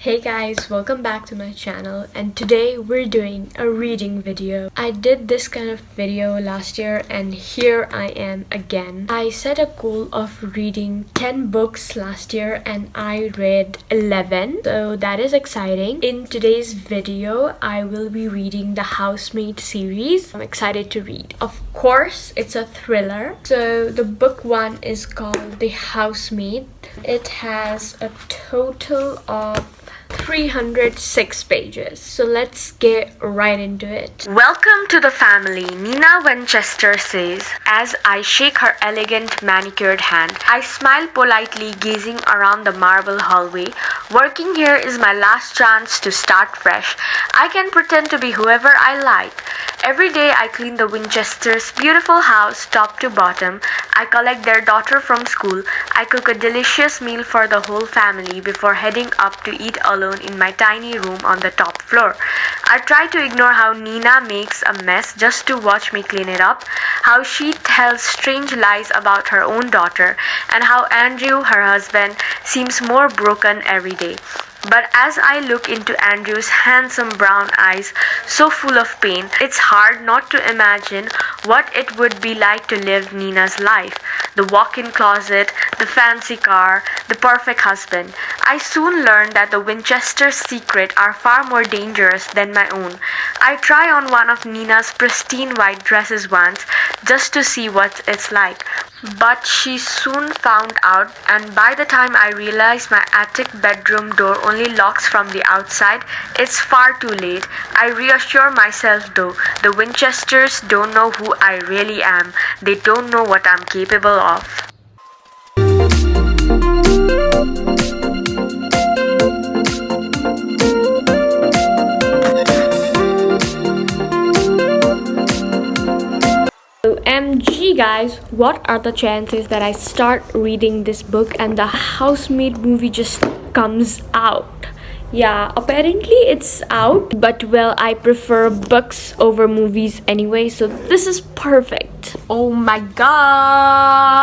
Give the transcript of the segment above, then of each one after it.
Hey guys, welcome back to my channel, and today we're doing a reading video. I did this kind of video last year and here I am again. I set a goal of reading 10 books last year and I read 11, so that is exciting. In today's video, I will be reading the Housemaid series. I'm excited to read. Of course, it's a thriller. So the book one is called The Housemaid. It has a total of 306 pages. So let's get right into it. Welcome to the family, Nina Winchester says as I shake her elegant manicured hand. I smile politely, gazing around the marble hallway. Working here is my last chance to start fresh. I can pretend to be whoever I like. Every day I clean the Winchesters' beautiful house top to bottom. I collect their daughter from school. I cook a delicious meal for the whole family before heading up to eat alone in my tiny room on the top floor. I try to ignore how Nina makes a mess just to watch me clean it up, how she tells strange lies about her own daughter, and how Andrew, her husband, seems more broken every day. But as I look into Andrew's handsome brown eyes, so full of pain, it's hard not to imagine what it would be like to live Nina's life. The walk-in closet, the fancy car, the perfect husband. I soon learned that the Winchester's secret are far more dangerous than my own. I try on one of Nina's pristine white dresses once, just to see what it's like. But she soon found out, and by the time I realized my attic bedroom door only locks from the outside, it's far too late. I reassure myself though, the Winchesters don't know who I really am. They don't know what I'm capable of. OMG guys, what are the chances that I start reading this book and the Housemaid movie just comes out? Yeah, apparently it's out, but well, I prefer books over movies anyway, so this is perfect. Oh my god!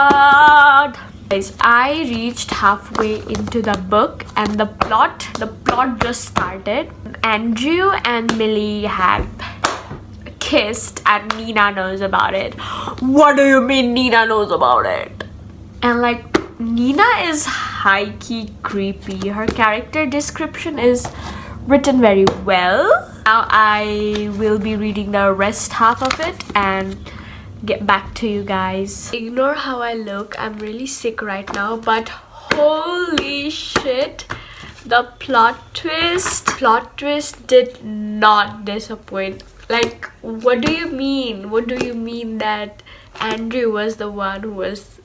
Guys, I reached halfway into the book and the plot just started. Andrew and Millie have kissed and Nina knows about it. What do you mean Nina knows about it? And like, Nina is high-key creepy. Her character description is written very well. Now I will be reading the rest half of it and get back to you guys. Ignore how I look. I'm really sick right now, but holy shit, the plot twist did not disappoint. Like, what do you mean? What do you mean that Andrew was the one who was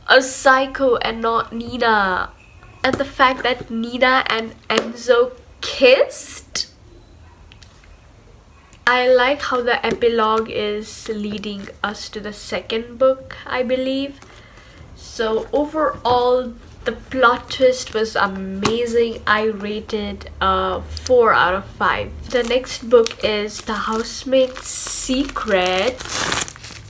a psycho and not Nina? And the fact that Nina and Enzo kissed? I like how the epilogue is leading us to the second book, I believe. So overall, the plot twist was amazing. I rated 4 out of 5. The next book is The Housemaid's Secret.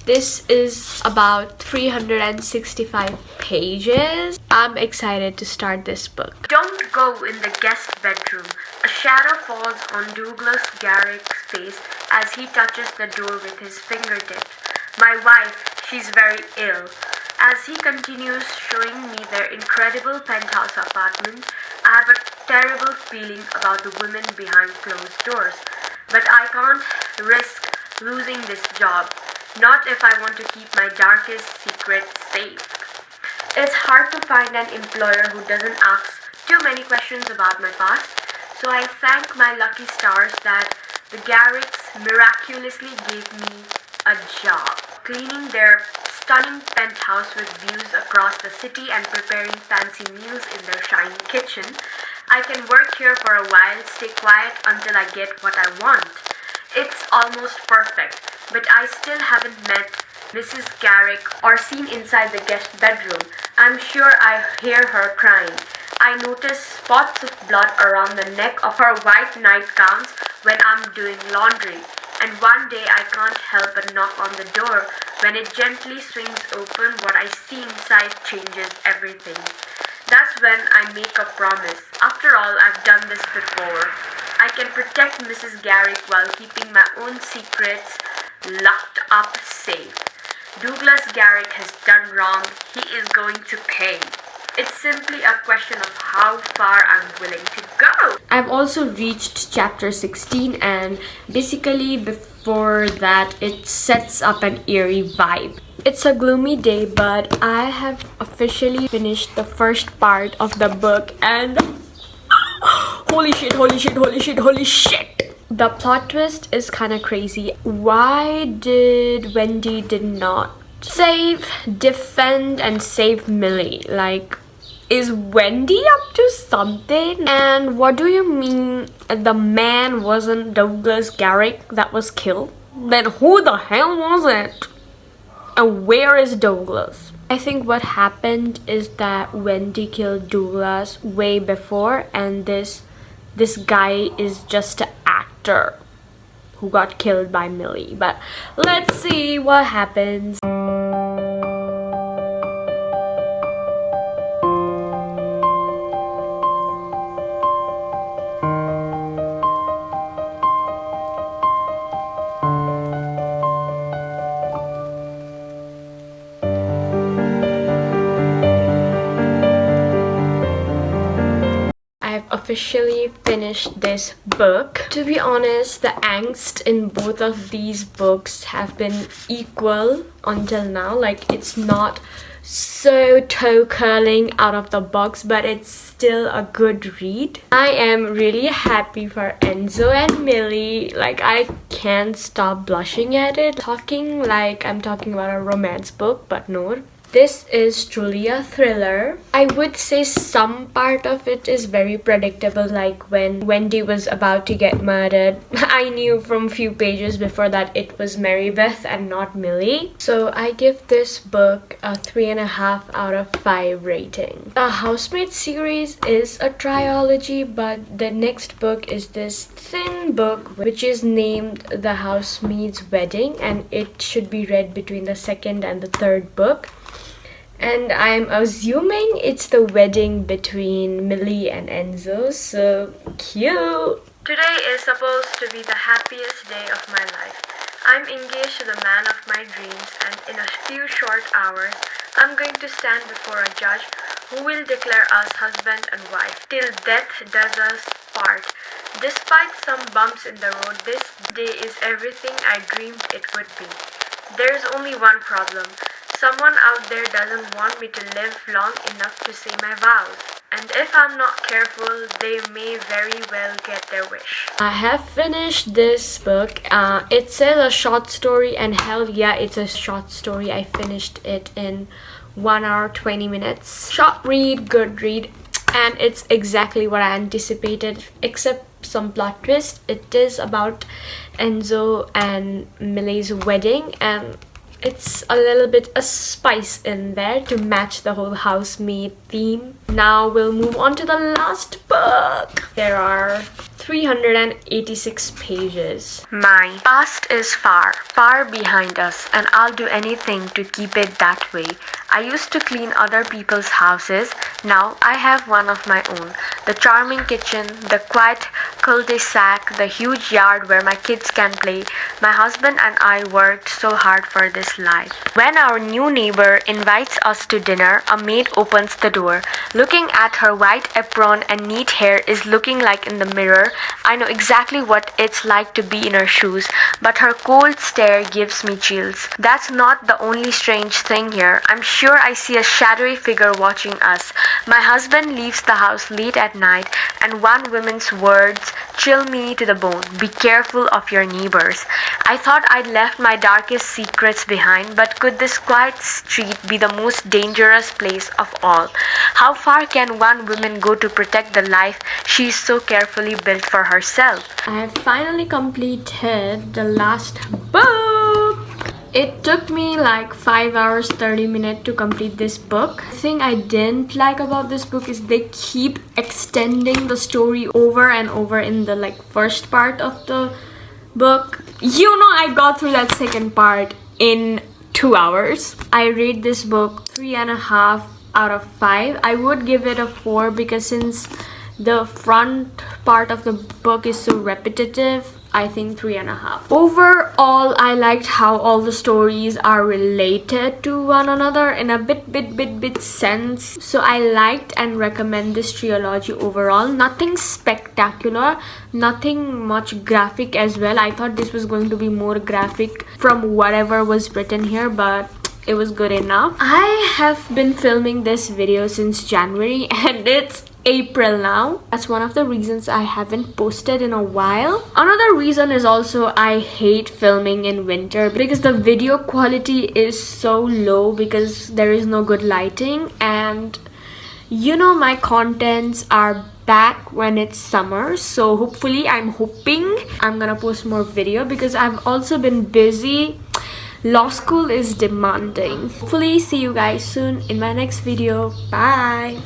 This is about 365 pages. I'm excited to start this book. Don't go in the guest bedroom. A shadow falls on Douglas Garrick's face as he touches the door with his fingertips. My wife, she's very ill. As he continues showing me their incredible penthouse apartment, I have a terrible feeling about the women behind closed doors. But I can't risk losing this job, not if I want to keep my darkest secret safe. It's hard to find an employer who doesn't ask too many questions about my past, so I thank my lucky stars that the Garricks miraculously gave me a job, cleaning their stunning penthouse with views across the city and preparing fancy meals in their shiny kitchen. I can work here for a while, stay quiet until I get what I want. It's almost perfect, but I still haven't met Mrs. Garrick or seen inside the guest bedroom. I'm sure I hear her crying. I notice spots of blood around the neck of her white nightgowns when I'm doing laundry. And one day I can't help but knock on the door. When it gently swings open, what I see inside changes everything. That's when I make a promise. After all, I've done this before. I can protect Mrs. Garrick while keeping my own secrets locked up safe. Douglas Garrick has done wrong. He is going to pay. It's simply a question of how far I'm willing to go. I've also reached chapter 16, and basically before that it sets up an eerie vibe. It's a gloomy day, but I have officially finished the first part of the book, and holy shit, holy shit, holy shit, holy shit! The plot twist is kind of crazy. Why did Wendy did not defend and save Millie? Like, is Wendy up to something? And what do you mean the man wasn't Douglas Garrick that was killed? Then who the hell was it? And where is Douglas? I think what happened is that Wendy killed Douglas way before, and this guy is just an actor who got killed by Millie. But let's see what happens. I've officially finished this book. To be honest, the angst in both of these books have been equal until now. Like, it's not so toe curling out of the box, but it's still a good read. I am really happy for Enzo and Millie. Like, I can't stop blushing at it. Talking like I'm talking about a romance book, but no. This is truly a thriller. I would say some part of it is very predictable, like when Wendy was about to get murdered. I knew from few pages before that it was Marybeth and not Millie. So I give this book a 3.5 out of 5 rating. The Housemaid series is a trilogy, but the next book is this thin book which is named The Housemaid's Wedding, and it should be read between the second and the third book. And I'm assuming it's the wedding between Millie and Enzo, so cute! Today is supposed to be the happiest day of my life. I'm engaged to the man of my dreams, and in a few short hours, I'm going to stand before a judge who will declare us husband and wife till death does us part. Despite some bumps in the road, this day is everything I dreamed it would be. There's only one problem. Someone out there doesn't want me to live long enough to say my vows. And if I'm not careful, they may very well get their wish. I have finished this book. It says a short story, and hell yeah, it's a short story. I finished it in 1 hour 20 minutes. Short read, good read, and it's exactly what I anticipated, except some plot twist. It is about Enzo and Millie's wedding, and it's a little bit a spice in there to match the whole housemaid theme. Now we'll move on to the last book. There are 386 pages. My past is far, far behind us, and I'll do anything to keep it that way. I used to clean other people's houses. Now I have one of my own. The charming kitchen, the quiet cul-de-sac, the huge yard where my kids can play. My husband and I worked so hard for this life. When our new neighbor invites us to dinner, a maid opens the door. Looking at her white apron and neat hair is looking like in the mirror. I know exactly what it's like to be in her shoes, but her cold stare gives me chills. That's not the only strange thing here. I'm sure I see a shadowy figure watching us. My husband leaves the house late at night, and one woman's words chill me to the bone. Be careful of your neighbors. I thought I'd left my darkest secrets behind, but could this quiet street be the most dangerous place of all? How far can one woman go to protect the life she's so carefully built for herself? I have finally completed the last book. It took me like 5 hours 30 minutes to complete this book. The thing I didn't like about this book is they keep extending the story over and over in the first part of the book. I got through that second part in 2 hours. I rate this book 3.5 out of 5. I would give it a 4 because since the front part of the book is so repetitive, I think 3.5. Overall, I liked how all the stories are related to one another in a bit sense. So I liked and recommend this trilogy overall. Nothing spectacular, nothing much graphic as well. I thought this was going to be more graphic from whatever was written here, but it was good enough. I have been filming this video since January and it's April now. That's one of the reasons I haven't posted in a while. Another reason is also I hate filming in winter because the video quality is so low because there is no good lighting, and you know my contents are back when it's summer, so hopefully I'm hoping I'm gonna post more video because I've also been busy. Law school is demanding. Hopefully see you guys soon in my next video. Bye.